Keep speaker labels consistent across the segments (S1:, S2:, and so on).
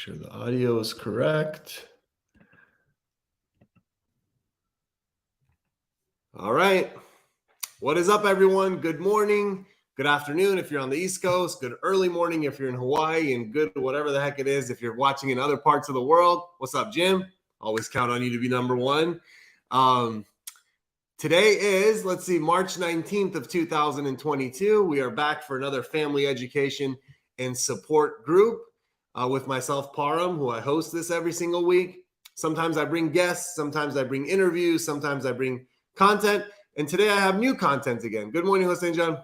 S1: Sure the audio is correct. All right. What is up, everyone? Good morning, good afternoon if you're on the East Coast, good early morning if you're in Hawaii, and good whatever the heck it is if you're watching in other parts of the world. What's up, Jim? Always count on you to be number one. Today is, March 19th of 2022. We are back for another family education and support group with myself, Param, who I host this every single week. Sometimes I bring guests, sometimes I bring interviews, sometimes I bring content. And today I have new content again. Good morning, Hossein John.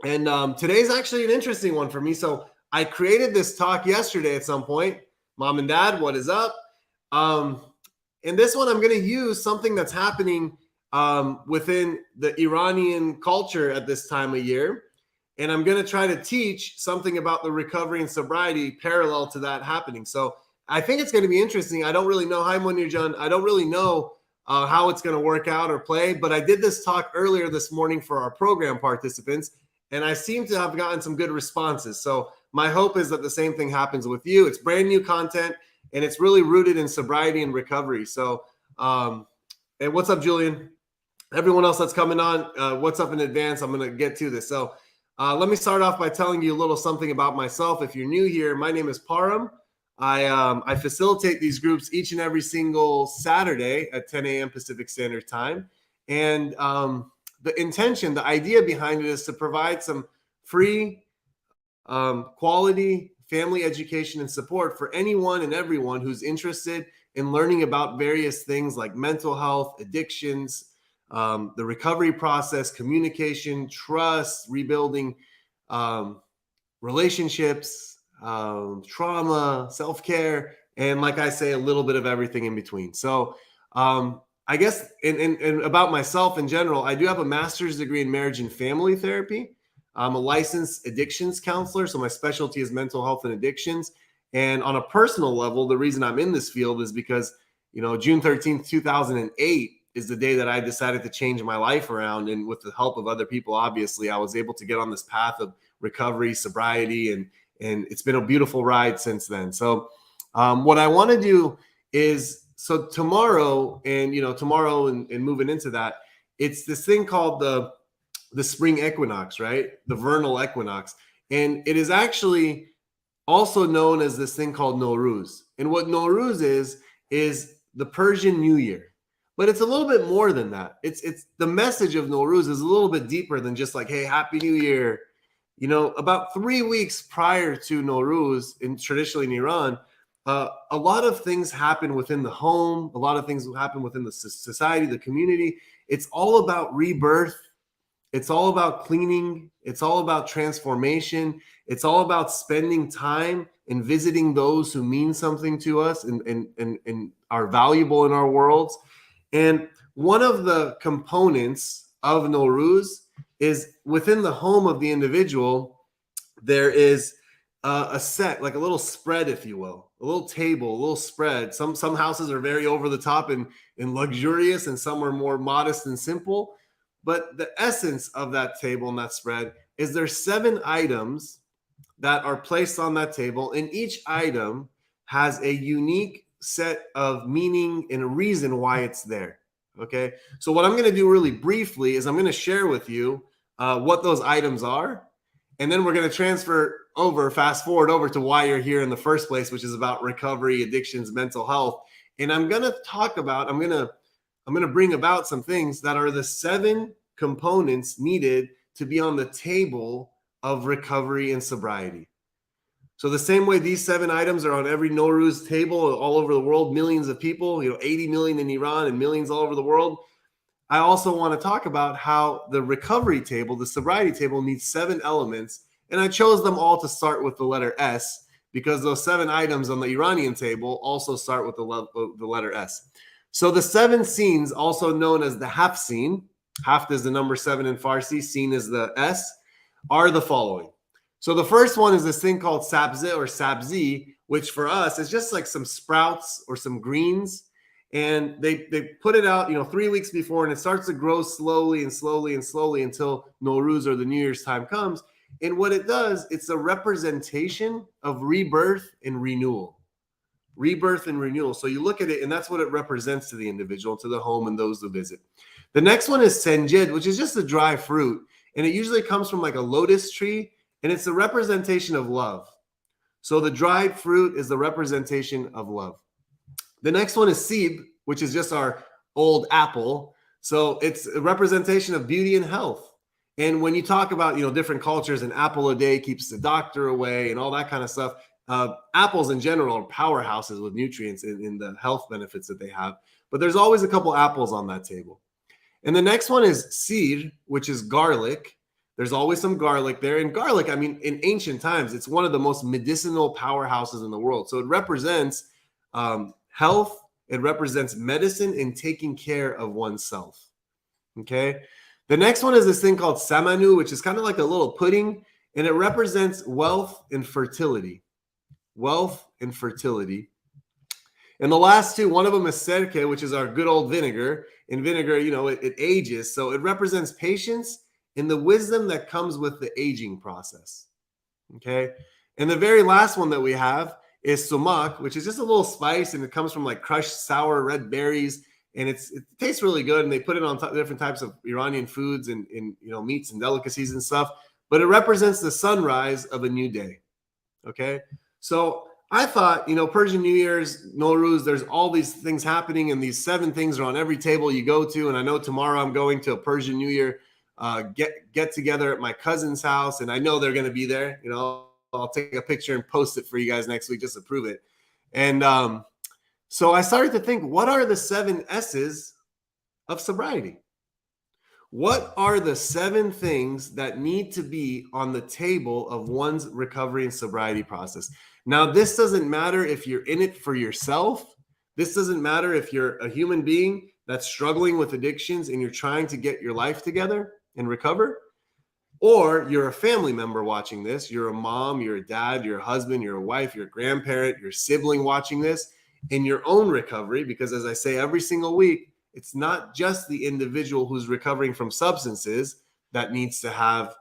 S1: And today's actually an interesting one for me. So I created this talk yesterday at some point. Mom and Dad, what is up? In this one, I'm going to use something that's happening within the Iranian culture at this time of year. And I'm going to try to teach something about the recovery and sobriety parallel to that happening. So I think it's going to be interesting. I don't really know. Hi, Munir John. I don't really know how it's going to work out or play, but I did this talk earlier this morning for our program participants, and I seem to have gotten some good responses. So my hope is that the same thing happens with you. It's brand new content, and it's really rooted in sobriety and recovery. So, and what's up, Julian? Everyone else that's coming on, what's up in advance? I'm going to get to this. So let me start off by telling you a little something about myself. If you're new here, my name is Param. I facilitate these groups each and every single Saturday at 10 a.m. Pacific Standard Time. And the intention, the idea behind it is to provide some free quality family education and support for anyone and everyone who's interested in learning about various things like mental health, addictions, the recovery process, communication, trust, rebuilding relationships, trauma, self-care, and like I say, a little bit of everything in between. So I guess and about myself in general, I do have a master's degree in marriage and family therapy. I'm a licensed addictions counselor, so my specialty is mental health and addictions. And on a personal level, the reason I'm in this field is because, June 13th, 2008 is the day that I decided to change my life around. And with the help of other people, obviously, I was able to get on this path of recovery, sobriety, and it's been a beautiful ride since then. So what I want to do is, so tomorrow and moving into that, it's this thing called the spring equinox, right? The vernal equinox. And it is actually also known as this thing called Nowruz. And what Nowruz is the Persian New Year. But it's a little bit more than that. It's the message of Nowruz is a little bit deeper than just like, hey, Happy New Year. About 3 weeks prior to Nowruz, traditionally in Iran, a lot of things happen within the home. A lot of things happen within the society, the community. It's all about rebirth. It's all about cleaning. It's all about transformation. It's all about spending time and visiting those who mean something to us and are valuable in our worlds. And one of the components of Nowruz is within the home of the individual, there is a set, like a little spread, if you will, a little table, a little spread. Some houses are very over the top and luxurious, and some are more modest and simple. But the essence of that table and that spread is there's 7 items that are placed on that table, and each item has a unique set of meaning and a reason why it's there. Okay. So what I'm going to do really briefly is I'm going to share with you what those items are. And then we're going to fast forward over to why you're here in the first place, which is about recovery, addictions, mental health. And I'm going to talk about, I'm going to bring about some things that are the 7 components needed to be on the table of recovery and sobriety. So the same way these 7 items are on every Nowruz table all over the world, millions of people, 80 million in Iran and millions all over the world. I also want to talk about how the recovery table, the sobriety table, needs 7 elements. And I chose them all to start with the letter S because those 7 items on the Iranian table also start with the letter S. So the 7 scenes, also known as the haft-seen, haft is the number 7 in Farsi, seen is the S, are the following. So the first one is this thing called sabze or sabzi, which for us is just like some sprouts or some greens. And they put it out, 3 weeks before, and it starts to grow slowly and slowly and slowly until Nowruz or the New Year's time comes. And what it does, it's a representation of rebirth and renewal. rebirth and renewal. So you look at it, and that's what it represents to the individual, to the home, and those who visit. The next one is Senjid, which is just a dry fruit, and it usually comes from like a lotus tree, and it's a representation of love. So the dried fruit is the representation of love. The next one is Sib, which is just our old apple. So it's a representation of beauty and health. And when you talk about, different cultures, an apple a day keeps the doctor away and all that kind of stuff. Apples in general are powerhouses with nutrients in the health benefits that they have. But there's always a couple apples on that table. And the next one is Sir, which is garlic. There's always some garlic there. And garlic, in ancient times, it's one of the most medicinal powerhouses in the world. So it represents health. It represents medicine and taking care of oneself. Okay. The next one is this thing called Semanu, which is kind of like a little pudding, and it represents wealth and fertility. Wealth and fertility. And the last two, one of them is Serke, which is our good old vinegar. And vinegar, it ages. So it represents patience and the wisdom that comes with the aging process. Okay. And the very last one that we have is Sumac, which is just a little spice, and it comes from like crushed sour red berries. And it tastes really good, and they put it on different types of Iranian foods and meats and delicacies and stuff. But it represents the sunrise of a new day. Okay, so I thought, Persian New Year's, Nowruz, there's all these things happening, and these 7 things are on every table you go to. And I know tomorrow I'm going to a Persian New Year get together at my cousin's house, and I know they're going to be there. I'll take a picture and post it for you guys next week just to prove it. And so I started to think, what are the 7 S's of sobriety? What are the 7 things that need to be on the table of one's recovery and sobriety process? Now, this doesn't matter if you're in it for yourself. This doesn't matter if you're a human being that's struggling with addictions and you're trying to get your life together and recover, or you're a family member watching this. You're a mom, you're a dad, you're a husband, you're a wife, you're a grandparent, you're a sibling watching this. In your own recovery, because as I say every single week, it's not just the individual who's recovering from substances that needs to have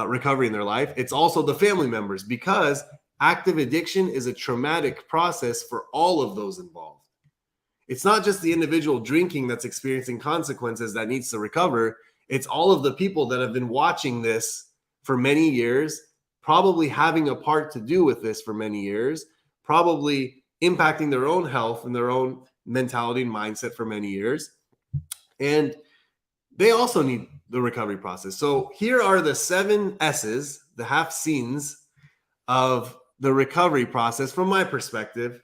S1: recovery in their life. It's also the family members, because active addiction is a traumatic process for all of those involved. It's not just the individual drinking that's experiencing consequences that needs to recover. It's all of the people that have been watching this for many years, probably having a part to do with this for many years, probably impacting their own health and their own mentality and mindset for many years. And they also need the recovery process. So here are the 7 S's, the haft-seens of the recovery process from my perspective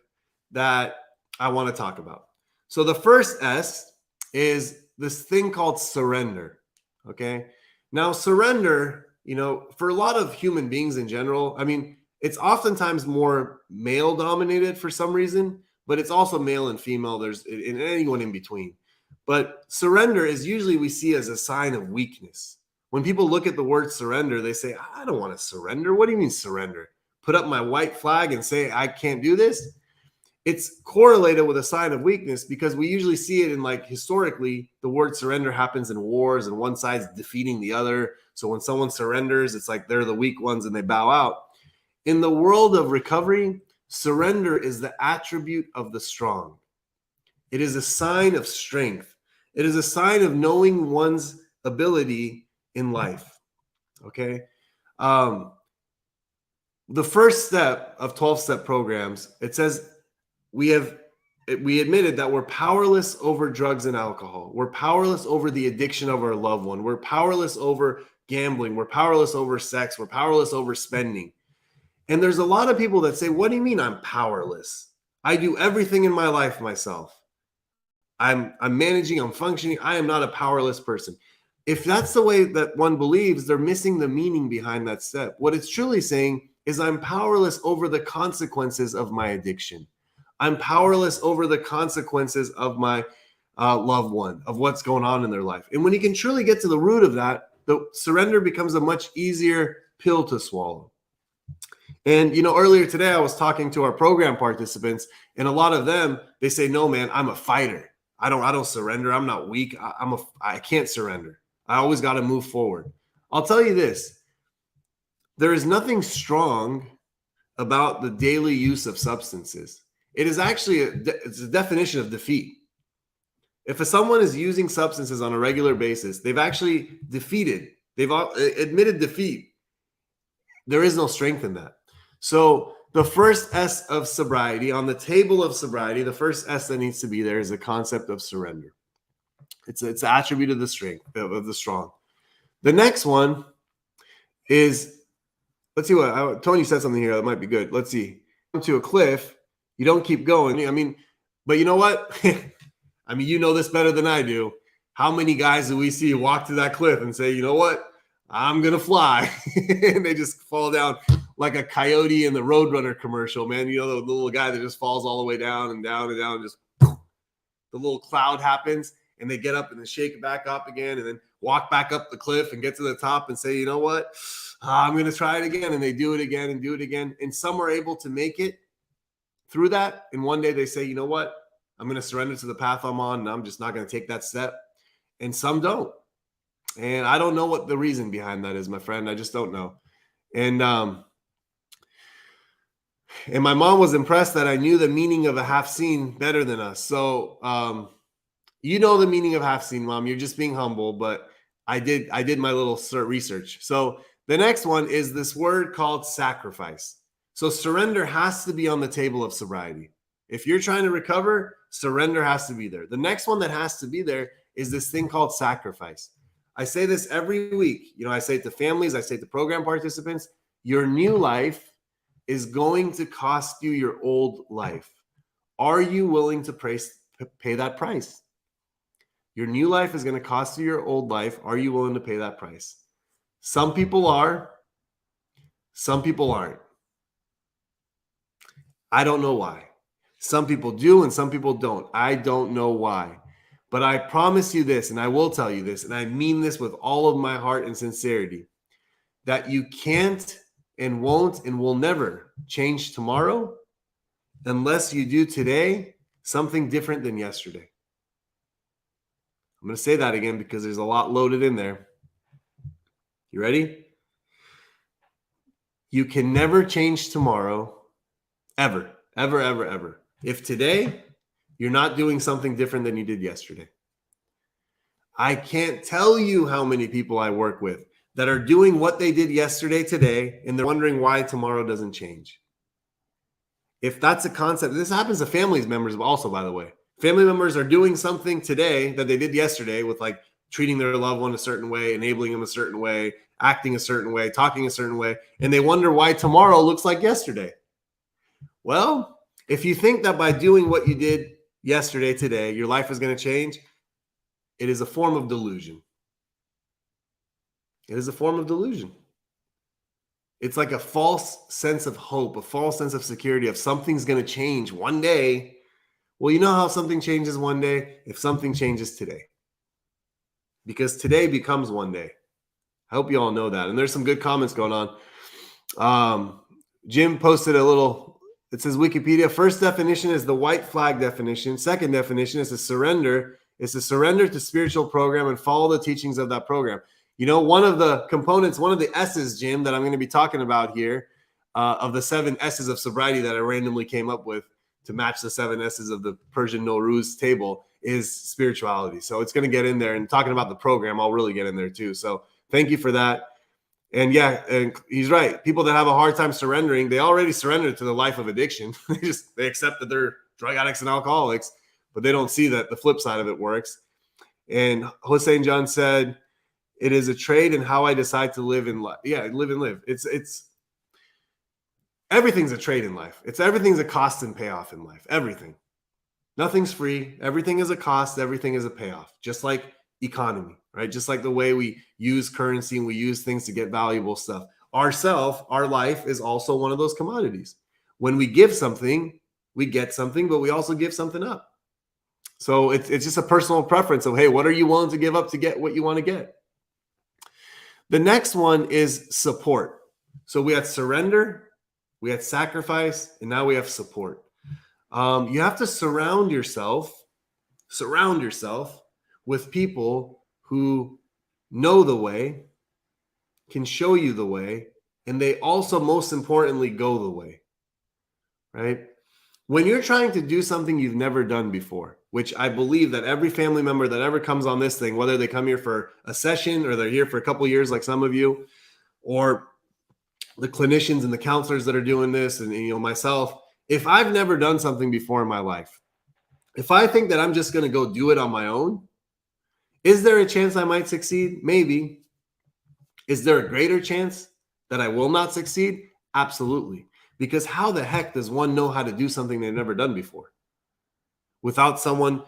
S1: that I want to talk about. So the first S is this thing called surrender. Okay. Now, surrender, for a lot of human beings in general, it's oftentimes more male dominated for some reason, but it's also male and female. There's anyone in between. But surrender is usually we see as a sign of weakness. When people look at the word surrender, they say, I don't want to surrender. What do you mean surrender? Put up my white flag and say, I can't do this? It's correlated with a sign of weakness, because we usually see it in, like, historically, the word surrender happens in wars and one side's defeating the other. So when someone surrenders, it's like they're the weak ones and they bow out. In the world of recovery, surrender is the attribute of the strong. It is a sign of strength. It is a sign of knowing one's ability in life. Okay. The first step of 12-step programs, it says we admitted that we're powerless over drugs and alcohol. We're powerless over the addiction of our loved one. We're powerless over gambling. We're powerless over sex. We're powerless over spending. And there's a lot of people that say, what do you mean I'm powerless? I do everything in my life myself. I'm managing, I'm functioning. I am not a powerless person. If that's the way that one believes, they're missing the meaning behind that step. What it's truly saying is I'm powerless over the consequences of my addiction. I'm powerless over the consequences of my loved one, of what's going on in their life. And when you can truly get to the root of that, the surrender becomes a much easier pill to swallow. And, earlier today, I was talking to our program participants, and a lot of them, they say, no, man, I'm a fighter. I don't surrender. I'm not weak. I can't surrender. I always got to move forward. I'll tell you this. There is nothing strong about the daily use of substances. it is actually it's a definition of defeat. If someone is using substances on a regular basis, they've actually defeated, they've admitted defeat. There is no strength in that. So the first S of sobriety, on the table of sobriety, the first S that needs to be there is the concept of surrender. It's an attribute of the strength, of the strong. The next one is, let's see what, Tony said something here that might be good. Let's see. To a cliff, you don't keep going. I mean, but you know what? I mean, you know this better than I do. How many guys do we see walk to that cliff and say, you know what? I'm going to fly. And they just fall down like a coyote in the Roadrunner commercial, man. You know, the little guy that just falls all the way down and down and down. And just the little cloud happens and they get up and then shake it back up again and then walk back up the cliff and get to the top and say, you know what? I'm going to try it again. And they do it again and do it again. And some are able to make it through that. And one day they say, you know what? I'm going to surrender to the path I'm on and I'm just not going to take that step. And some don't. And I don't know what the reason behind that is, my friend. I just don't know. And my mom was impressed that I knew the meaning of a haft-seen better than us. So you know the meaning of haft-seen, Mom. You're just being humble, but I did my little research. So the next one is this word called sacrifice. So surrender has to be on the table of sobriety. If you're trying to recover, surrender has to be there. The next one that has to be there is this thing called sacrifice. I say this every week. You know, I say it to families, I say it to program participants. Your new life is going to cost you your old life. Are you willing to pay that price? Your new life is going to cost you your old life. Are you willing to pay that price? Some people are. Some people aren't. I don't know why. Some people do and some people don't. I don't know why. But I promise you this, and I will tell you this, and I mean this with all of my heart and sincerity, that you can't and won't and will never change tomorrow unless you do today something different than yesterday. I'm going to say that again because there's a lot loaded in there. You ready? You can never change tomorrow, ever, ever, ever, ever. If today you're not doing something different than you did yesterday. I can't tell you how many people I work with that are doing what they did yesterday today, and they're wondering why tomorrow doesn't change. If that's a concept, this happens to family members also, by the way. Family members are doing something today that they did yesterday with like treating their loved one a certain way, enabling them a certain way, acting a certain way, talking a certain way, and they wonder why tomorrow looks like yesterday. Well, if you think that by doing what you did yesterday, today, your life is going to change, it is a form of delusion. It is a form of delusion. It's like a false sense of hope, a false sense of security of something's going to change one day. Well, you know how something changes one day? If something changes today. Because today becomes one day. I hope you all know that. And there's some good comments going on. Jim posted a little, it says Wikipedia, first definition is the white flag definition. Second definition is to surrender. It's to surrender to spiritual program and follow the teachings of that program. You know, one of the components, one of the S's, Jim, that I'm going to be talking about here, of the 7 S's of sobriety that I randomly came up with to match the 7 S's of the Persian Nowruz table, is spirituality. So it's going to get in there, and talking about the program, I'll really get in there too. So thank you for that. And yeah, and he's right. People that have a hard time surrendering, they already surrendered to the life of addiction. They accept that they're drug addicts and alcoholics, but they don't see that the flip side of it works. And Hossein John said, it is a trade in how I decide to live in life. Yeah, live and live. It's everything's a trade in life. Everything's a cost and payoff in life. Everything. Nothing's free. Everything is a cost. Everything is a payoff. Just like economy, right? Just like the way we use currency and we use things to get valuable stuff. Our life is also one of those commodities. When we give something, we get something, but we also give something up. So it's just a personal preference of, hey, what are you willing to give up to get what you want to get? The next one is support. So we had surrender, we had sacrifice, and now we have support. You have to surround yourself with people who know the way, can show you the way, and they also, most importantly, go the way, right? When you're trying to do something you've never done before, which I believe that every family member that ever comes on this thing, whether they come here for a session or they're here for a couple of years like some of you, or the clinicians and the counselors that are doing this, and myself, if I've never done something before in my life, if I think that I'm just going to go do it on my own, is there a chance I might succeed? Maybe. Is there a greater chance that I will not succeed? Absolutely. Because how the heck does one know how to do something they've never done before without someone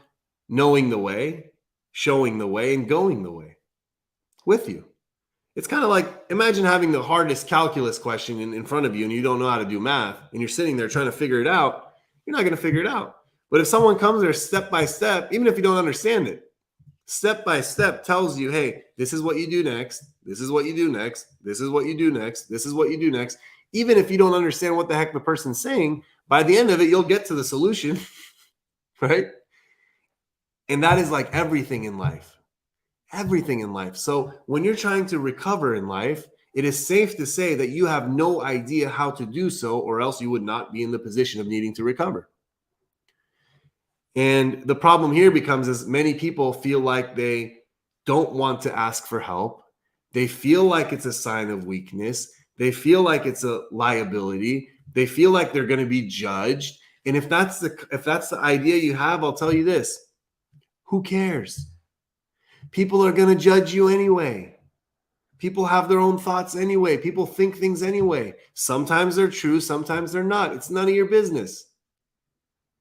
S1: knowing the way, showing the way, and going the way with you? It's kind of like, imagine having the hardest calculus question in front of you and you don't know how to do math and you're sitting there trying to figure it out. You're not going to figure it out. But if someone comes there step by step, even if you don't understand it, step by step tells you, hey, this is what you do next. This is what you do next. This is what you do next. This is what you do next. Even if you don't understand what the heck the person's saying, by the end of it, you'll get to the solution, right? And that is like everything in life. Everything in life. So when you're trying to recover in life, it is safe to say that you have no idea how to do so, or else you would not be in the position of needing to recover. And the problem here becomes is many people feel like they don't want to ask for help. They feel like it's a sign of weakness. They feel like it's a liability. They feel like they're going to be judged. And if that's the idea you have, I'll tell you this. Who cares? People are going to judge you anyway. People have their own thoughts anyway. People think things anyway. Sometimes they're true, sometimes they're not. It's none of your business.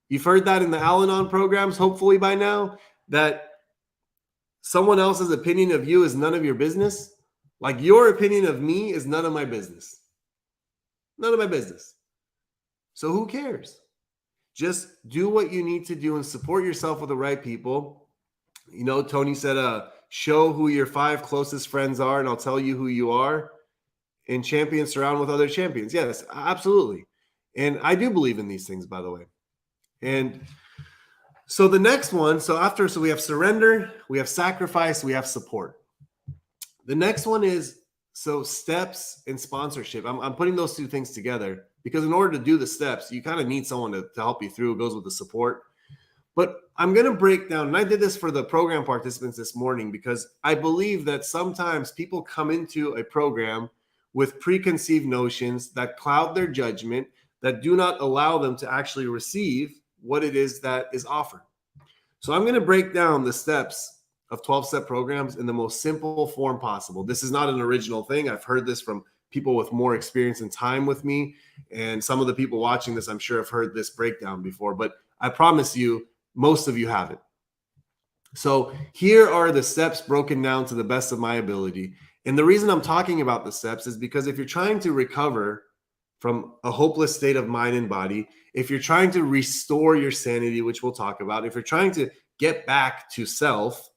S1: You've heard that in the Al-Anon programs, hopefully by now, that someone else's opinion of you is none of your business. Like your opinion of me is none of my business. None of my business. So who cares? Just do what you need to do and support yourself with the right people. Tony said, show who your 5 closest friends are, and I'll tell you who you are. And champions surround with other champions. Yes, absolutely. And I do believe in these things, by the way. And so the next one, so we have surrender, we have sacrifice, we have support. The next one is steps and sponsorship. I'm putting those two things together because in order to do the steps, you kind of need someone to help you through. It goes with the support. But I'm going to break down, and I did this for the program participants this morning because I believe that sometimes people come into a program with preconceived notions that cloud their judgment, that do not allow them to actually receive what it is that is offered. So I'm going to break down the steps of 12-step programs in the most simple form possible. This is not an original thing. I've heard this from people with more experience and time with me. And some of the people watching this, I'm sure, have heard this breakdown before. But I promise you, most of you haven't. So here are the steps broken down to the best of my ability. And the reason I'm talking about the steps is because if you're trying to recover from a hopeless state of mind and body, if you're trying to restore your sanity, which we'll talk about, if you're trying to get back to self,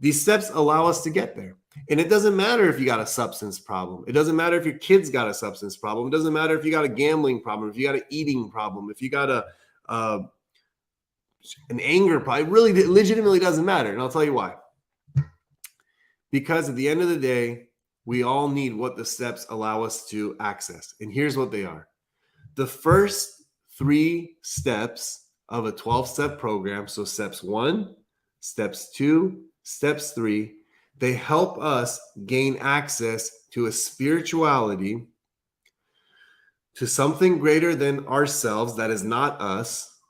S1: these steps allow us to get there. And it doesn't matter if you got a substance problem. It doesn't matter if your kids got a substance problem. It doesn't matter if you got a gambling problem, if you got an eating problem, if you got an anger problem. It really legitimately doesn't matter. And I'll tell you why. Because at the end of the day, we all need what the steps allow us to access. And here's what they are. The first 3 steps of a 12-step program, so steps 1, steps 2, steps 3, they help us gain access to a spirituality, to something greater than ourselves that is not us.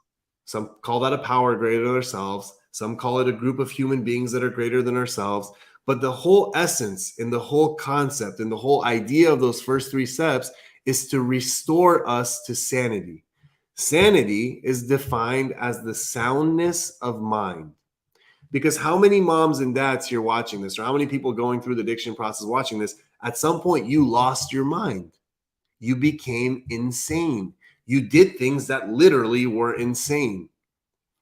S1: Some call that a power greater than ourselves. Some call it a group of human beings that are greater than ourselves. But the whole essence and the whole concept and the whole idea of those first 3 steps is to restore us to sanity. Sanity is defined as the soundness of mind. Because how many moms and dads here watching this, or how many people going through the addiction process watching this, at some point you lost your mind. You became insane. You did things that literally were insane.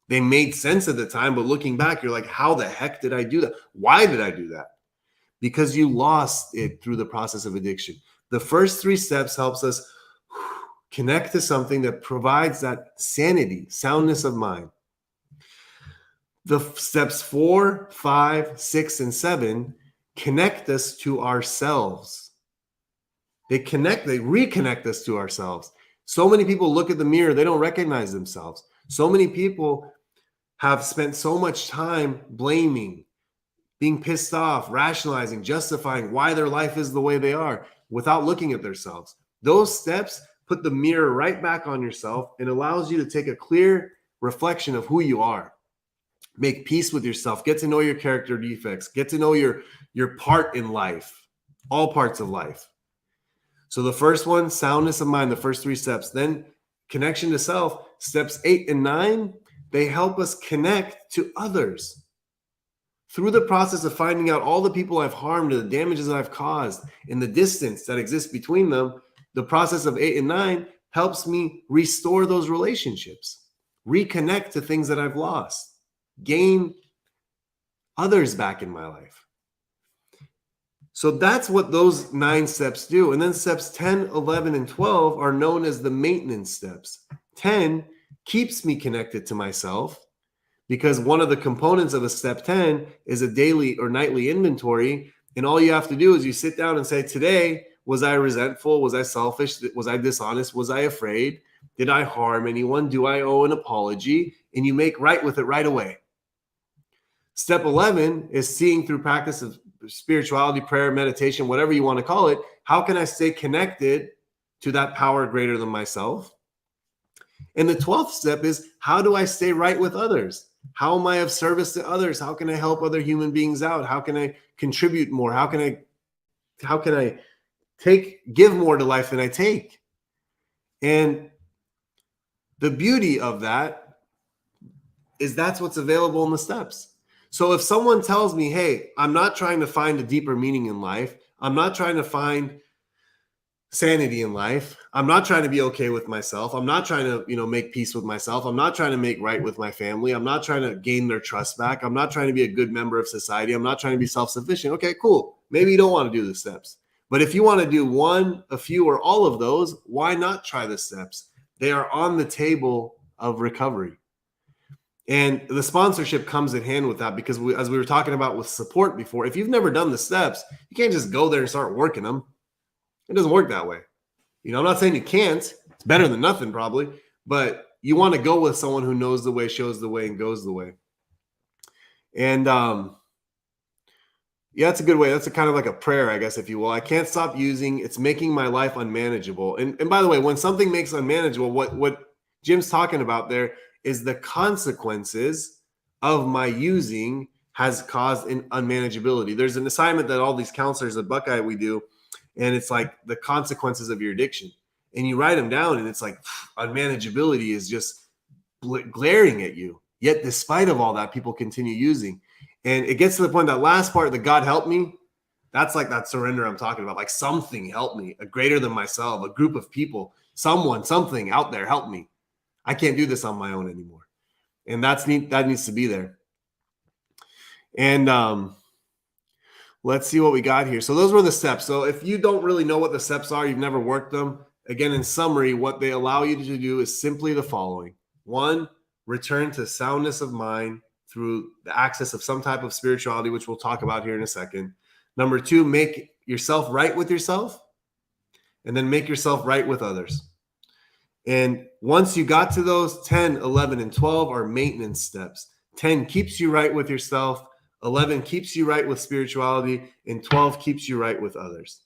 S1: They made sense at the time, but looking back, you're like, how the heck did I do that? Why did I do that? Because you lost it through the process of addiction. The first 3 steps helps us connect to something that provides that sanity, soundness of mind. The steps 4, 5, 6, and 7 connect us to ourselves. They reconnect us to ourselves. So many people look at the mirror, they don't recognize themselves. So many people have spent so much time blaming, being pissed off, rationalizing, justifying why their life is the way they are without looking at themselves. Those steps put the mirror right back on yourself and allows you to take a clear reflection of who you are. Make peace with yourself, get to know your character defects, get to know your part in life, all parts of life. So the first one, soundness of mind, the first 3 steps. Then connection to self, steps 8 and 9, they help us connect to others. Through the process of finding out all the people I've harmed and the damages that I've caused and the distance that exists between them, the process of 8 and 9 helps me restore those relationships, reconnect to things that I've lost, gain others back in my life. So that's what those 9 steps do. And then steps 10, 11, and 12 are known as the maintenance steps. 10 keeps me connected to myself, because one of the components of a step 10 is a daily or nightly inventory. And all you have to do is you sit down and say, today, was I resentful? Was I selfish? Was I dishonest? Was I afraid? Did I harm anyone? Do I owe an apology? And you make right with it right away. Step 11 is seeing through practice of spirituality, prayer, meditation, whatever you want to call it. How can I stay connected to that power greater than myself? And the 12th step is, how do I stay right with others? How am I of service to others? How can I help other human beings out? How can I contribute more? How can I give more to life than I take? And the beauty of that is that's what's available in the steps. So if someone tells me, hey, I'm not trying to find a deeper meaning in life, I'm not trying to find sanity in life, I'm not trying to be okay with myself, I'm not trying to, make peace with myself, I'm not trying to make right with my family, I'm not trying to gain their trust back, I'm not trying to be a good member of society, I'm not trying to be self-sufficient. Okay, cool. Maybe you don't want to do the steps. But if you want to do one, a few, or all of those, why not try the steps? They are on the table of recovery. And the sponsorship comes in hand with that, because as we were talking about with support before, if you've never done the steps, you can't just go there and start working them. It doesn't work that way. I'm not saying you can't. It's better than nothing probably, but you want to go with someone who knows the way, shows the way, and goes the way. And yeah, that's a good way. That's a kind of like a prayer, I guess, if you will. I can't stop using. It's making my life unmanageable. And by the way, when something makes unmanageable, what Jim's talking about there is the consequences of my using has caused an unmanageability. There's an assignment that all these counselors at Buckeye we do, and it's like the consequences of your addiction. And you write them down, and it's like unmanageability is just glaring at you. Yet despite of all that, people continue using. And it gets to the point, that last part, the God help me, that's like that surrender I'm talking about. Like, something help me, a greater than myself, a group of people, someone, something out there help me. I can't do this on my own anymore. And that needs to be there. And let's see what we got here. So those were the steps. So if you don't really know what the steps are, you've never worked them, again, in summary, what they allow you to do is simply the following. 1, return to soundness of mind through the access of some type of spirituality, which we'll talk about here in a second. Number 2, make yourself right with yourself, and then make yourself right with others. And once you got to those, 10, 11, and 12 are maintenance steps. 10 keeps you right with yourself, 11 keeps you right with spirituality, and 12 keeps you right with others.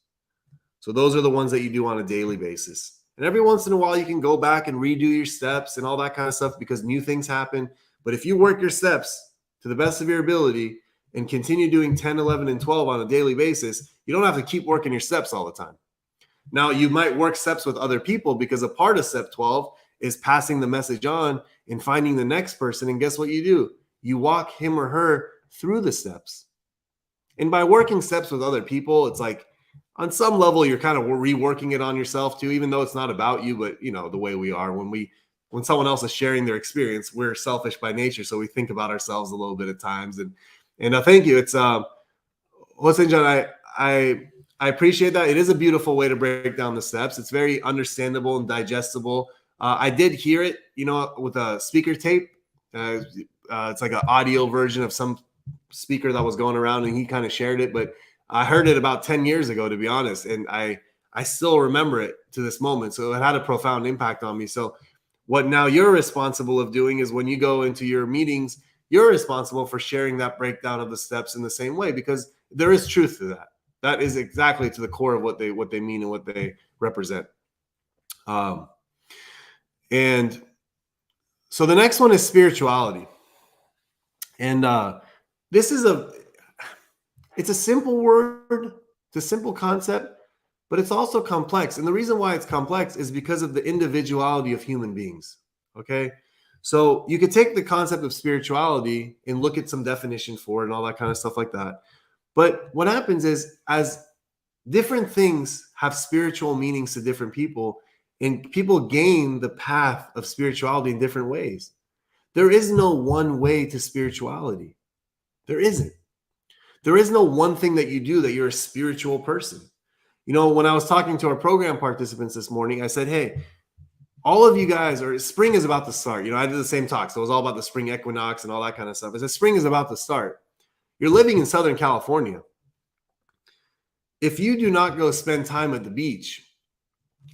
S1: So those are the ones that you do on a daily basis. And every once in a while, you can go back and redo your steps and all that kind of stuff, because new things happen. But if you work your steps to the best of your ability and continue doing 10, 11, and 12 on a daily basis, you don't have to keep working your steps all the time. Now, you might work steps with other people, because a part of step 12 is passing the message on and finding the next person. And guess what you do? You walk him or her through the steps. And by working steps with other people, it's like, on some level, you're kind of reworking it on yourself too, even though it's not about you. But the way we are, when someone else is sharing their experience, we're selfish by nature, so we think about ourselves a little bit at times. And thank you. It's listen, John, I appreciate that. It is a beautiful way to break down the steps. It's very understandable and digestible. I did hear it, with a speaker tape. It's like an audio version of some speaker that was going around, and he kind of shared it. But I heard it about 10 years ago, to be honest, and I I still remember it to this moment. So it had a profound impact on me. So what now you're responsible of doing is when you go into your meetings, you're responsible for sharing that breakdown of the steps in the same way, because there is truth to that. That is exactly to the core of what they mean and what they represent. And so the next one is spirituality. And this is it's a simple word, it's a simple concept, but it's also complex. And the reason why it's complex is because of the individuality of human beings. Okay. So you could take the concept of spirituality and look at some definition for it and all that kind of stuff like that. But what happens is, as different things have spiritual meanings to different people, and people gain the path of spirituality in different ways. There is no one way to spirituality. There isn't. There is no one thing that you do that you're a spiritual person. You know, when I was talking to our program participants this morning, I said, hey, all of you guys, or spring is about to start. You know, I did the same talk. So it was all about the spring equinox and all that kind of stuff. I said, spring is about to start. You're living in Southern California. If you do not go spend time at the beach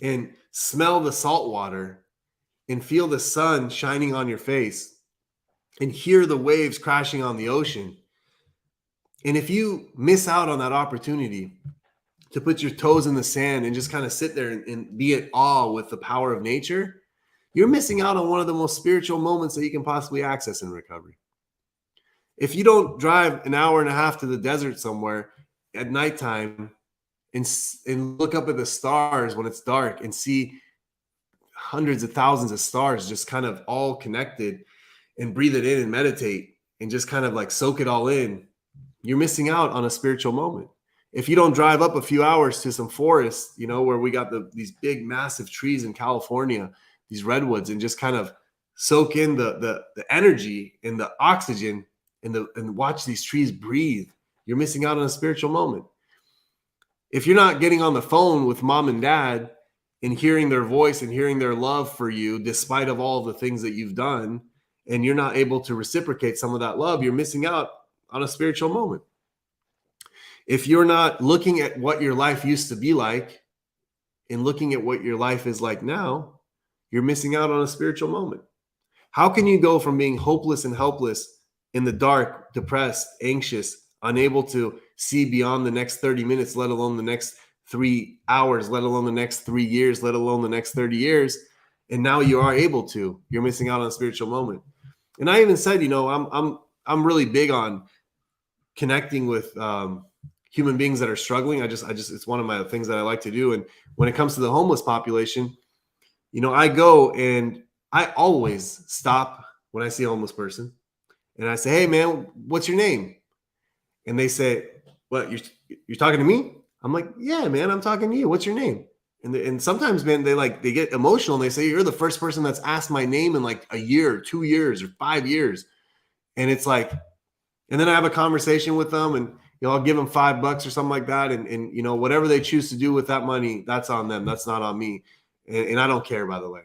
S1: and smell the salt water and feel the sun shining on your face and hear the waves crashing on the ocean, and if you miss out on that opportunity to put your toes in the sand and just kind of sit there and be at awe with the power of nature, you're missing out on one of the most spiritual moments that you can possibly access in recovery. If you don't drive an hour and a half to the desert somewhere at nighttime and look up at the stars when it's dark and see hundreds of thousands of stars just kind of all connected, and breathe it in and meditate and just kind of like soak it all in, you're missing out on a spiritual moment. If you don't drive up a few hours to some forest, you know, where we got these big, massive trees in California, these redwoods, and just kind of soak in the energy and the oxygen and watch these trees breathe, you're missing out on a spiritual moment. If you're not getting on the phone with mom and dad and hearing their voice and hearing their love for you, despite of all the things that you've done, and you're not able to reciprocate some of that love, you're missing out on a spiritual moment. If you're not looking at what your life used to be like and looking at what your life is like now, you're missing out on a spiritual moment. How can you go from being hopeless and helpless in the dark, depressed, anxious, unable to see beyond the next 30 minutes, let alone the next 3 hours, let alone the next 3 years, let alone the next 30 years, and now you are able to? You're missing out on a spiritual moment. And I even said, you know, I'm really big on connecting with human beings that are struggling. I just it's one of my things that I like to do. And when it comes to the homeless population, you know, I go and I always stop when I see a homeless person and I say, hey man, what's your name? And they say, what, you're talking to me? I'm like, yeah, man, I'm talking to you. What's your name? And sometimes, man, they get emotional and they say, you're the first person that's asked my name in like a year, or 2 years, or 5 years. And it's like, and then I have a conversation with them, and you know, I'll give them $5 or something like that. And you know, whatever they choose to do with that money, that's on them. That's not on me. And I don't care, by the way.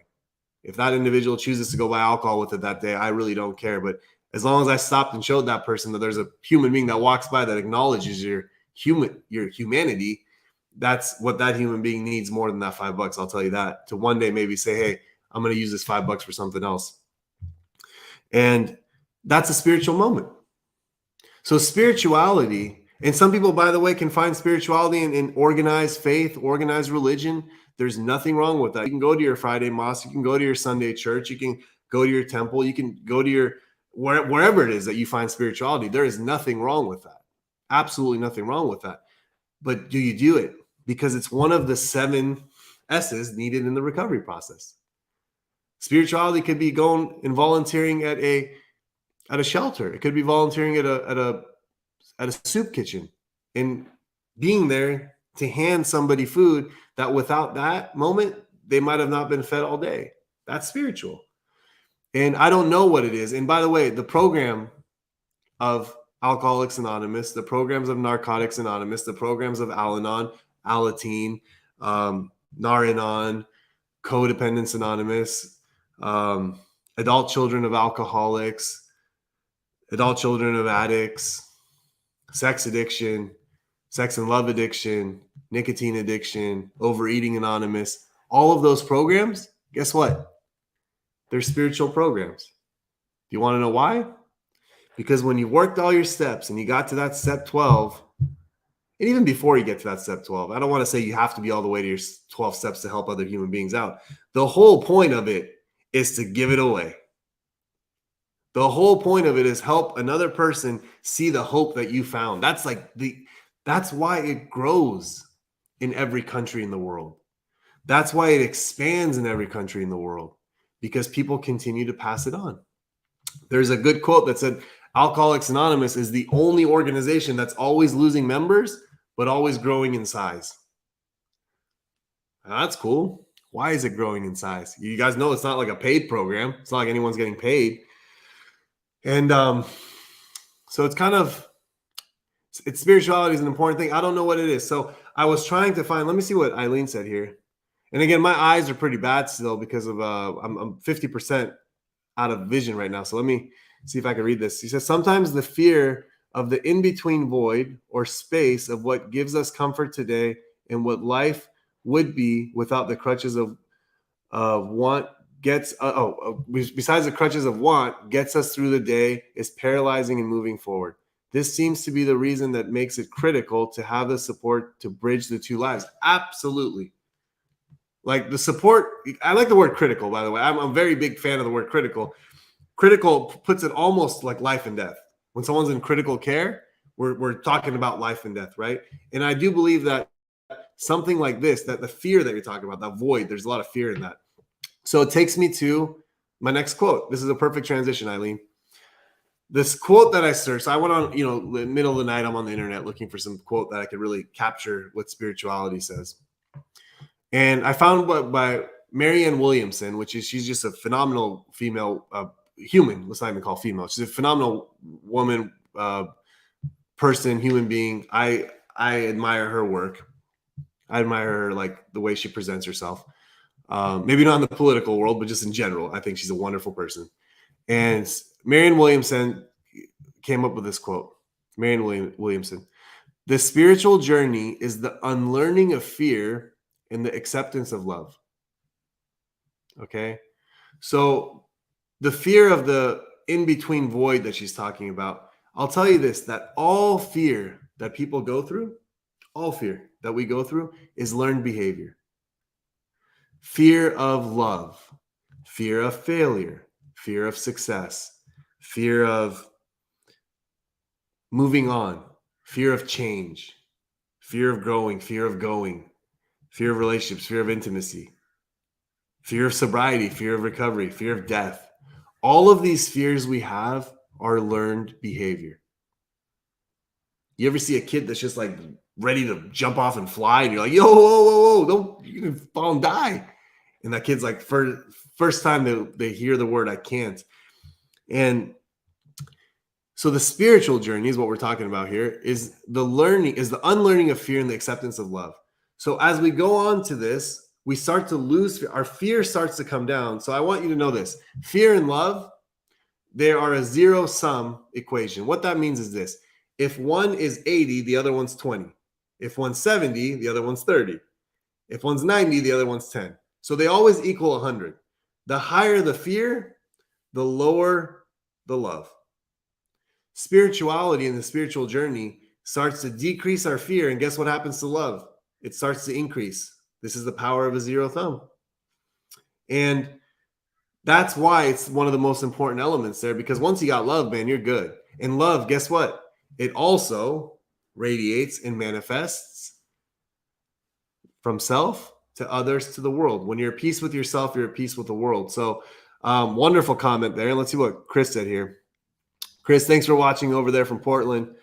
S1: If that individual chooses to go buy alcohol with it that day, I really don't care. But as long as I stopped and showed that person that there's a human being that walks by that acknowledges your humanity, that's what that human being needs more than that $5. I'll tell you that. To one day maybe say, hey, I'm going to use this $5 for something else. And that's a spiritual moment. So spirituality, and some people, by the way, can find spirituality in organized faith, organized religion. There's nothing wrong with that. You can go to your Friday mosque, you can go to your Sunday church, you can go to your temple, you can go to your wherever it is that you find spirituality. There is nothing wrong with that. Absolutely nothing wrong with that. But do you do it? Because it's one of the 7 S's needed in the recovery process. Spirituality could be going and volunteering at a shelter. It could be volunteering at a soup kitchen and being there to hand somebody food that without that moment, they might have not been fed all day. That's spiritual. And I don't know what it is. And by the way, the program of Alcoholics Anonymous, the programs of Narcotics Anonymous, the programs of Al-Anon, Alateen, Naranon, Codependence Anonymous, Adult Children of Alcoholics, Adult Children of Addicts, Sex Addiction, sex and love addiction, nicotine addiction, overeating anonymous, all of those programs, guess what? They're spiritual programs. Do you want to know why? Because when you worked all your steps and you got to that step 12, and even before you get to that step 12, I don't want to say you have to be all the way to your 12 steps to help other human beings out. The whole point of it is to give it away. The whole point of it is help another person see the hope that you found. That's why it grows in every country in the world. That's why it expands in every country in the world, because people continue to pass it on. There's a good quote that said, Alcoholics Anonymous is the only organization that's always losing members, but always growing in size. Now, that's cool. Why is it growing in size? You guys know it's not like a paid program. It's not like anyone's getting paid. And so it's spirituality is an important thing. I don't know what it is. So I was trying to find, let me see what Eileen said here. And again, my eyes are pretty bad still because of, I'm 50% out of vision right now. So let me see if I can read this. He says, sometimes the fear of the in-between void or space of what gives us comfort today and what life would be without the crutches of want besides the crutches of want gets us through the day is paralyzing and moving forward. This seems to be the reason that makes it critical to have the support to bridge the two lives. Absolutely. Like the support, I like the word critical, by the way. I'm a very big fan of the word critical. Critical puts it almost like life and death. When someone's in critical care, we're talking about life and death, right? And I do believe that something like this, that the fear that you're talking about, that void, there's a lot of fear in that. So it takes me to my next quote. This is a perfect transition, Eileen. This quote that I searched, I went on, the middle of the night, I'm on the internet looking for some quote that I could really capture what spirituality says. And I found by Marion Williamson, she's just a phenomenal female human. Let's not even call female. She's a phenomenal woman, person, human being. I admire her work. I admire her, like the way she presents herself. Maybe not in the political world, but just in general. I think she's a wonderful person. And Marion Williamson came up with this quote. Marion Williamson, the spiritual journey is the unlearning of fear and the acceptance of love. Okay. So the fear of the in-between void that she's talking about, I'll tell you this, that all fear that people go through, all fear that we go through is learned behavior. Fear of love, fear of failure, fear of success, fear of moving on, fear of change, fear of growing, fear of going, fear of relationships, fear of intimacy, fear of sobriety, fear of recovery, fear of death. All of these fears we have are learned behavior. You ever see a kid that's just like ready to jump off and fly, and you're like, yo, whoa, don't, you can fall and die. And that kid's like, first time they hear the word, I can't. And so the spiritual journey is what we're talking about here, is the unlearning of fear and the acceptance of love. So as we go on to this, we start to lose fear. Our fear starts to come down. So I want you to know this. Fear and love, they are a zero-sum equation. What that means is this. If one is 80, the other one's 20. If one's 70, the other one's 30. If one's 90, the other one's 10. So they always equal 100. The higher the fear, the lower the love. Spirituality and the spiritual journey starts to decrease our fear. And guess what happens to love? It starts to increase. This is the power of a zero thumb. And that's why it's one of the most important elements there, because once you got love, man, you're good. And love, guess what? It also radiates and manifests from self to others to the world. When you're at peace with yourself, you're at peace with the world. So wonderful comment there. And let's see what Chris said here. Chris, thanks for watching over there from Portland.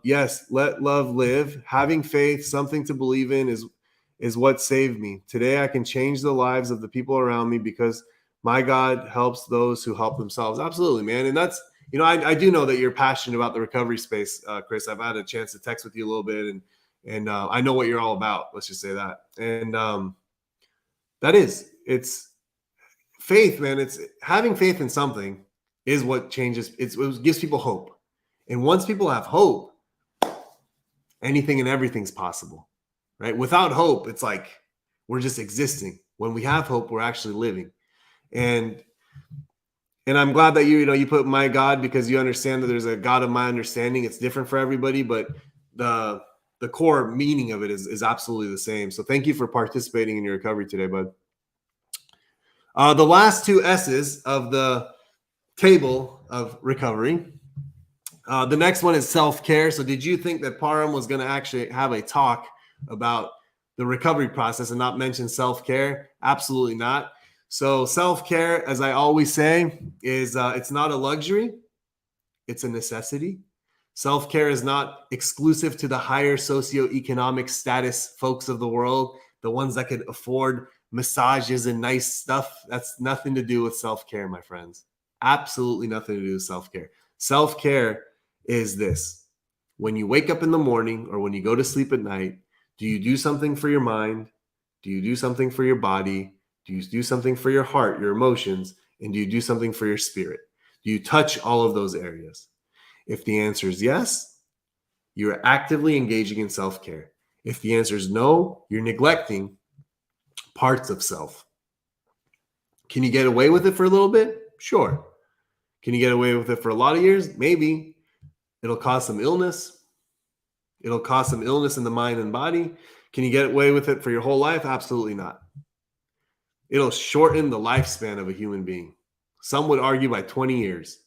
S1: Yes, let love live. Having faith, something to believe in is what saved me. Today I can change the lives of the people around me because my God helps those who help themselves. Absolutely, man. And that's, I do know that you're passionate about the recovery space, Chris. I've had a chance to text with you a little bit, and I know what you're all about. Let's just say that. And it's faith, man. It's having faith in something is what changes. It gives people hope. And once people have hope, anything and everything's possible, right? Without hope, it's like we're just existing. When we have hope, we're actually living. And I'm glad that you put my God, because you understand that there's a God of my understanding. It's different for everybody, but the core meaning of it is absolutely the same. So thank you for participating in your recovery today, bud. The last two S's of the table of recovery. The next one is self-care. So did you think that Param was going to actually have a talk about the recovery process and not mention self-care? Absolutely not. So self-care, as I always say, is it's not a luxury. It's a necessity. Self-care is not exclusive to the higher socioeconomic status folks of the world, the ones that could afford massages and nice stuff. That's nothing to do with self-care, my friends. Absolutely nothing to do with self-care. Self-care is this: when you wake up in the morning or when you go to sleep at night, do you do something for your mind? Do you do something for your body? Do you do something for your heart, your emotions? And do you do something for your spirit? Do you touch all of those areas? If the answer is yes, you're actively engaging in self-care. If the answer is no, you're neglecting parts of self. Can you get away with it for a little bit? Sure. Can you get away with it for a lot of years? Maybe. It'll cause some illness. It'll cause some illness in the mind and body. Can you get away with it for your whole life? Absolutely not. It'll shorten the lifespan of a human being. Some would argue by 20 years.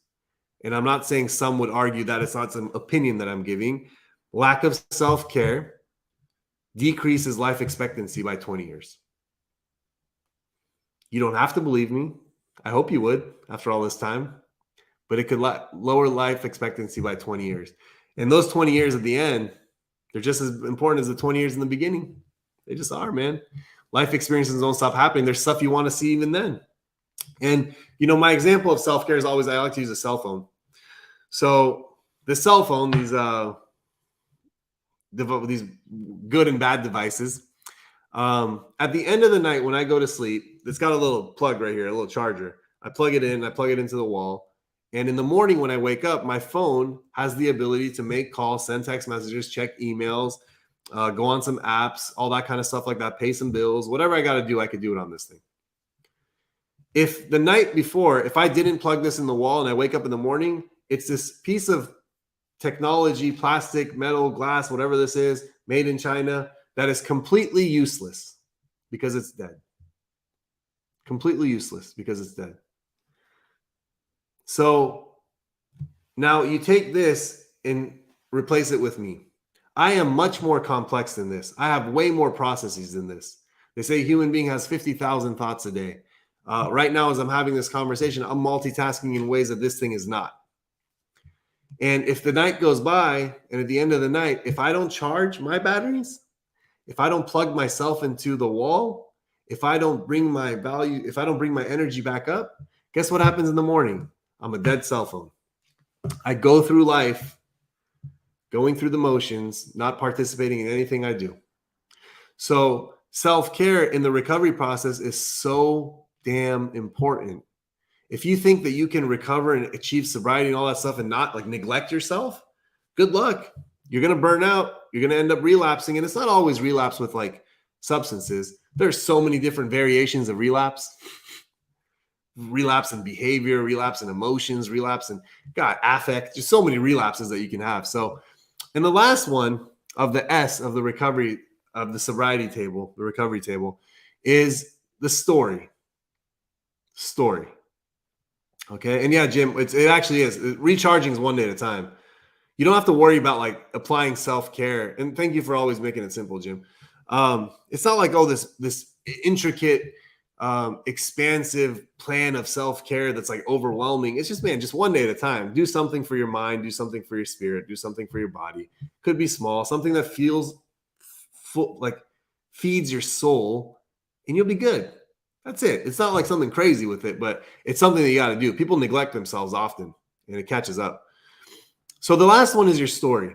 S1: And I'm not saying some would argue that. It's not some opinion that I'm giving. Lack of self-care decreases life expectancy by 20 years. You don't have to believe me. I hope you would after all this time. But it could lower life expectancy by 20 years. And those 20 years at the end, they're just as important as the 20 years in the beginning. They just are, man. Life experiences don't stop happening. There's stuff you want to see even then. And, my example of self-care is always, I like to use a cell phone. So the cell phone, these good and bad devices, at the end of the night when I go to sleep, it's got a little plug right here, a little charger. I plug it in, I plug it into the wall. And in the morning when I wake up, my phone has the ability to make calls, send text messages, check emails, go on some apps, all that kind of stuff like that, pay some bills, whatever I got to do, I could do it on this thing. If the night before, if I didn't plug this in the wall and I wake up in the morning, it's this piece of technology, plastic, metal, glass, whatever this is, made in China, that is completely useless because it's dead. Completely useless because it's dead. So now you take this and replace it with me. I am much more complex than this. I have way more processes than this. They say a human being has 50,000 thoughts a day. Right now, as I'm having this conversation, I'm multitasking in ways that this thing is not. And if the night goes by, and at the end of the night, if I don't charge my batteries, if I don't plug myself into the wall, if I don't bring my value, if I don't bring my energy back up, guess what happens in the morning? I'm a dead cell phone. I go through life going through the motions, not participating in anything I do. So self-care in the recovery process is so damn important. If you think that you can recover and achieve sobriety and all that stuff and not neglect yourself, good luck. You're going to burn out. You're going to end up relapsing. And it's not always relapse with substances. There's so many different variations of relapse. Relapse in behavior, relapse in emotions, relapse in affect. Just so many relapses that you can have. So, and the last one of the S of the recovery, of the sobriety table, the recovery table, is the story. Story. Okay. And yeah, Jim, it actually is. Recharging is one day at a time. You don't have to worry about applying self-care. And thank you for always making it simple, Jim. It's not this intricate, expansive plan of self-care that's overwhelming. It's just one day at a time. Do something for your mind, do something for your spirit, do something for your body. Could be small, something that feels full, feeds your soul, and you'll be good. That's it. It's not something crazy with it, but it's something that you got to do. People neglect themselves often, and it catches up. So the last one is your story.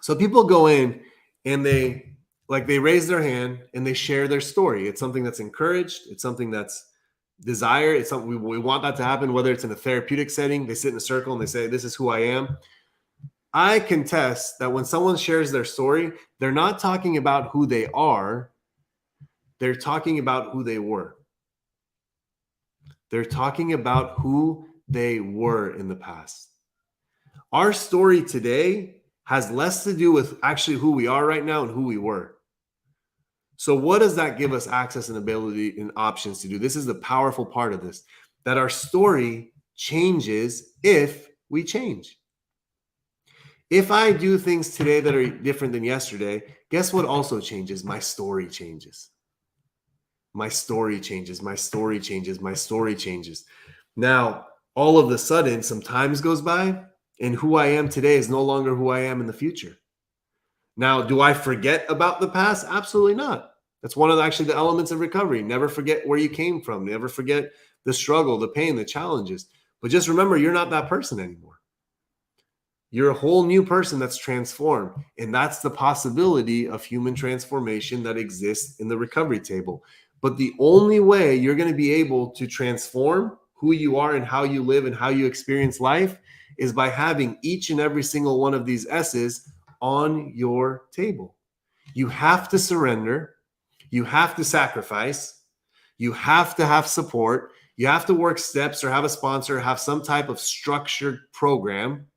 S1: So people go in and they raise their hand and they share their story. It's something that's encouraged. It's something that's desired. It's something we want that to happen, whether it's in a therapeutic setting. They sit in a circle and they say, this is who I am. I contest that when someone shares their story, they're not talking about who they are, they're talking about who they were. They're talking about who they were in the past. Our story today has less to do with actually who we are right now and who we were. So what does that give us access and ability and options to do? This is the powerful part of this, that our story changes if we change. If I do things today that are different than yesterday, guess what also changes? My story changes. My story changes. My story changes. My story changes. Now, all of a sudden, some time goes by, and who I am today is no longer who I am in the future. Now, do I forget about the past? Absolutely not. That's one of the elements of recovery. Never forget where you came from. Never forget the struggle, the pain, the challenges. But just remember, you're not that person anymore. You're a whole new person that's transformed. And that's the possibility of human transformation that exists in the recovery table. But the only way you're going to be able to transform who you are and how you live and how you experience life is by having each and every single one of these S's on your table. You have to surrender. You have to sacrifice. You have to have support. You have to work steps or have a sponsor, have some type of structured program,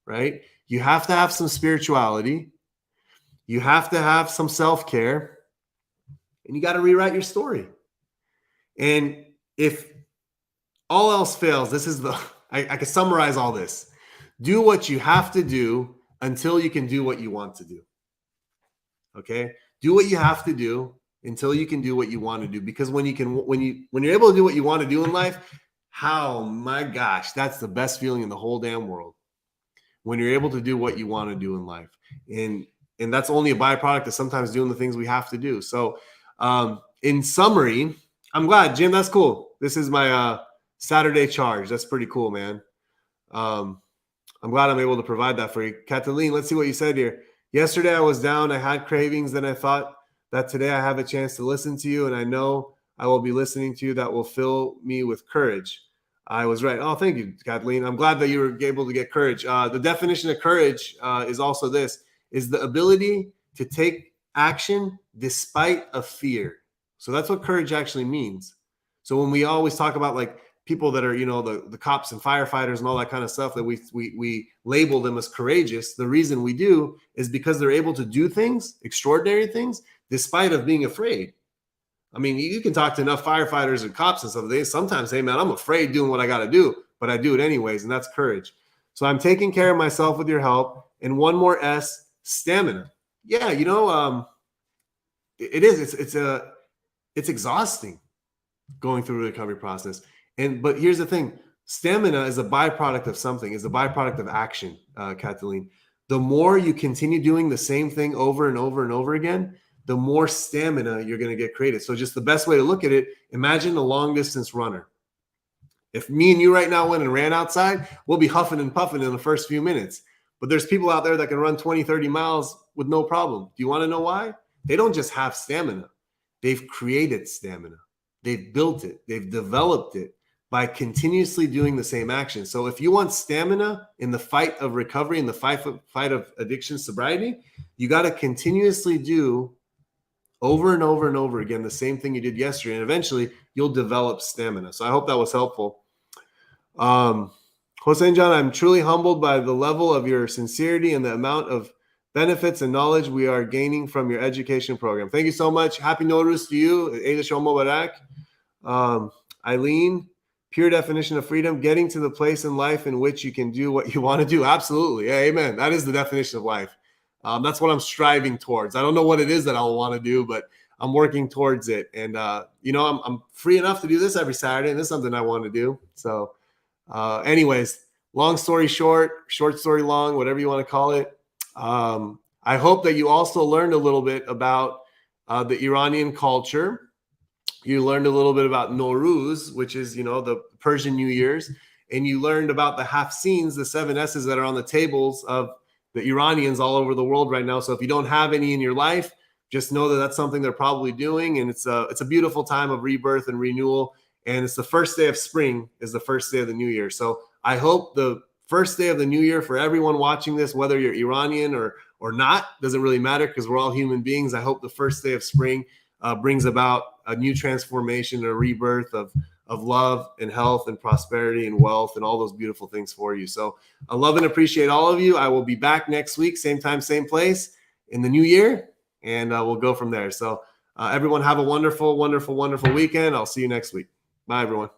S1: right? You have to have some spirituality. You have to have some self-care. And you got to rewrite your story. And if all else fails, this is I can summarize all this. Do what you have to do until you can do what you want to do. Okay? Do what you have to do until you can do what you want to do. Because when you're able to do what you want to do in life, my gosh, that's the best feeling in the whole damn world. When you're able to do what you want to do in life. And that's only a byproduct of sometimes doing the things we have to do. So in summary, I'm glad, Jim, that's cool. This is my Saturday charge. That's pretty cool, man. I'm glad I'm able to provide that for you. Kathleen, let's see what you said here. Yesterday I was down. I had cravings. Then I thought that today I have a chance to listen to you, and I know I will be listening to you. That will fill me with courage. I was right. Oh, thank you, Kathleen. I'm glad that you were able to get courage. The definition of courage is also this, is the ability to take action despite a fear. So that's what courage actually means. So when we always talk about like people that are, the cops and firefighters and all that kind of stuff that we label them as courageous, the reason we do is because they're able to do things, extraordinary things, despite of being afraid. I mean, you can talk to enough firefighters and cops and stuff. They sometimes say, man, I'm afraid doing what I got to do, but I do it anyways. And that's courage. So I'm taking care of myself with your help. And one more S, stamina. Yeah. It is, it's exhausting going through the recovery process. But here's the thing. Stamina is a byproduct of something, is a byproduct of action, Kathleen. The more you continue doing the same thing over and over and over again, the more stamina you're going to get created. So just the best way to look at it, imagine a long distance runner. If me and you right now went and ran outside, we'll be huffing and puffing in the first few minutes. But there's people out there that can run 20, 30 miles with no problem. Do you want to know why? They don't just have stamina. They've created stamina. They've built it. They've developed it by continuously doing the same action. So if you want stamina in the fight of recovery, in the fight of addiction, sobriety, you got to continuously do over and over and over again the same thing you did yesterday, and eventually you'll develop stamina. So I hope that was helpful. Jose and John, I'm truly humbled by the level of your sincerity and the amount of benefits and knowledge we are gaining from your education program. Thank you so much. Happy Nowruz to you. Eid Shom Mubarak. Eileen, pure definition of freedom, getting to the place in life in which you can do what you want to do. Absolutely. Yeah, amen. That is the definition of life. That's what I'm striving towards. I don't know what it is that I'll want to do, but I'm working towards it. And, I'm free enough to do this every Saturday, and this is something I want to do. So anyways, long story short story long, whatever you want to call it. I hope that you also learned a little bit about the Iranian culture. You learned a little bit about Nowruz, which is, the Persian New Year's. And you learned about the haft-seens, the 7 S's that are on the tables of the Iranians all over the world right now. So if you don't have any in your life, just know that that's something they're probably doing. And it's a beautiful time of rebirth and renewal. And it's the first day of spring is the first day of the new year. So I hope the first day of the new year for everyone watching this, whether you're Iranian or not, doesn't really matter because we're all human beings. I hope the first day of spring brings about a new transformation, a rebirth of love and health and prosperity and wealth and all those beautiful things for you. So I love and appreciate all of you. I will be back next week, same time, same place in the new year, and we'll go from there. So everyone have a wonderful, wonderful, wonderful weekend. I'll see you next week. Bye, everyone.